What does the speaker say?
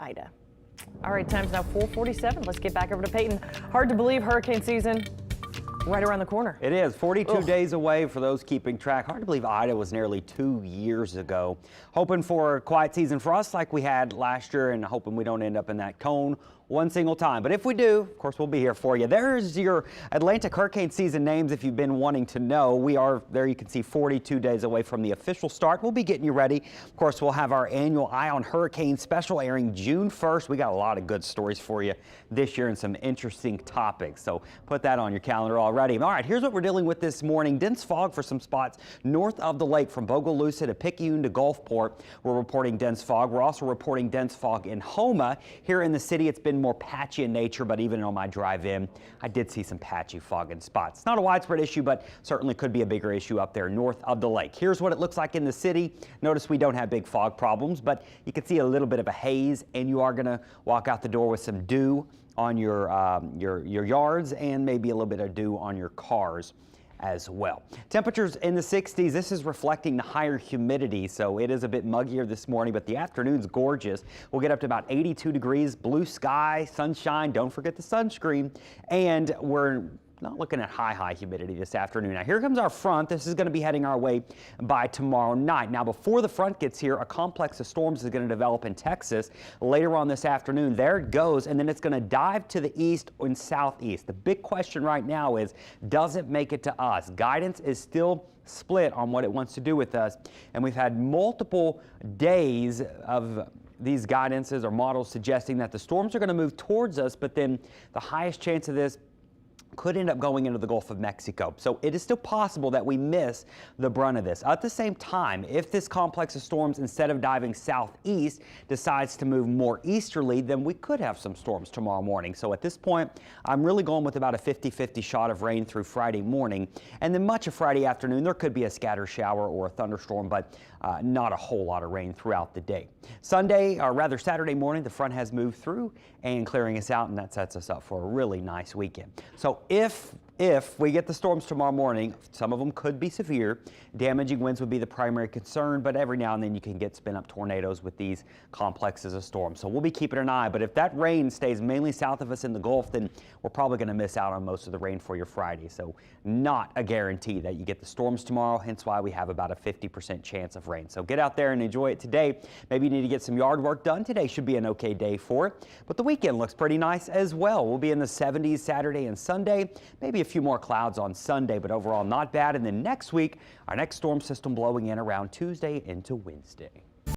Ida. All right, time's now 4:47. Let's get back over to Peyton. Hard to believe hurricane season right around the corner. It is 42 days away for those keeping track. Hard to believe Ida was nearly 2 years ago. Hoping for a quiet season for us like we had last year and hoping we don't end up in that cone one single time. But if we do, of course, we'll be here for you. There's your Atlantic hurricane season names if you've been wanting to know. We are there. You can see 42 days away from the official start. We'll be getting you ready. Of course, we'll have our annual Eye on Hurricane special airing June 1st. We got a lot of good stories for you this year and some interesting topics. So put that on your calendar already. All right, here's what we're dealing with this morning. Dense fog for some spots north of the lake from Bogalusa to Picayune to Gulfport. We're reporting dense fog. We're also reporting dense fog in Houma. Here in the city, it's been more patchy in nature, but even on my drive in, I did see some patchy fog in spots. Not a widespread issue, but certainly could be a bigger issue up there north of the lake. Here's what it looks like in the city. Notice we don't have big fog problems, but you can see a little bit of a haze, and you are going to walk out the door with some dew on your yards and maybe a little bit of dew on your cars as well. Temperatures in the 60s. This is reflecting the higher humidity, so it is a bit muggier this morning, but the afternoon's gorgeous. We'll get up to about 82 degrees, blue sky, sunshine. Don't forget the sunscreen, and we're not looking at high humidity this afternoon. Now here comes our front. This is going to be heading our way by tomorrow night. Now before the front gets here, a complex of storms is going to develop in Texas later on this afternoon. There it goes, and then it's going to dive to the east and southeast. The big question right now is, does it make it to us? Guidance is still split on what it wants to do with us, and we've had multiple days of these guidances or models suggesting that the storms are going to move towards us, but then the highest chance of this could end up going into the Gulf of Mexico. So it is still possible that we miss the brunt of this. At the same time, if this complex of storms, instead of diving southeast, decides to move more easterly, then we could have some storms tomorrow morning. So at this point, I'm really going with about a 50-50 shot of rain through Friday morning. And then much of Friday afternoon, there could be a scatter shower or a thunderstorm, but not a whole lot of rain throughout the day. Sunday, or rather Saturday morning, the front has moved through and clearing us out, and that sets us up for a really nice weekend. So if we get the storms tomorrow morning, some of them could be severe. Damaging winds would be the primary concern, but every now and then you can get spin-up tornadoes with these complexes of storms. So we'll be keeping an eye, but if that rain stays mainly south of us in the Gulf, then we're probably going to miss out on most of the rain for your Friday. So not a guarantee that you get the storms tomorrow, hence why we have about a 50% chance of rain. So get out there and enjoy it today. Maybe you need to get some yard work done. Today should be an okay day for it, but the weekend looks pretty nice as well. We'll be in the 70s Saturday and Sunday, maybe a few more clouds on Sunday, but overall not bad. And then next week, our next storm system blowing in around Tuesday into Wednesday.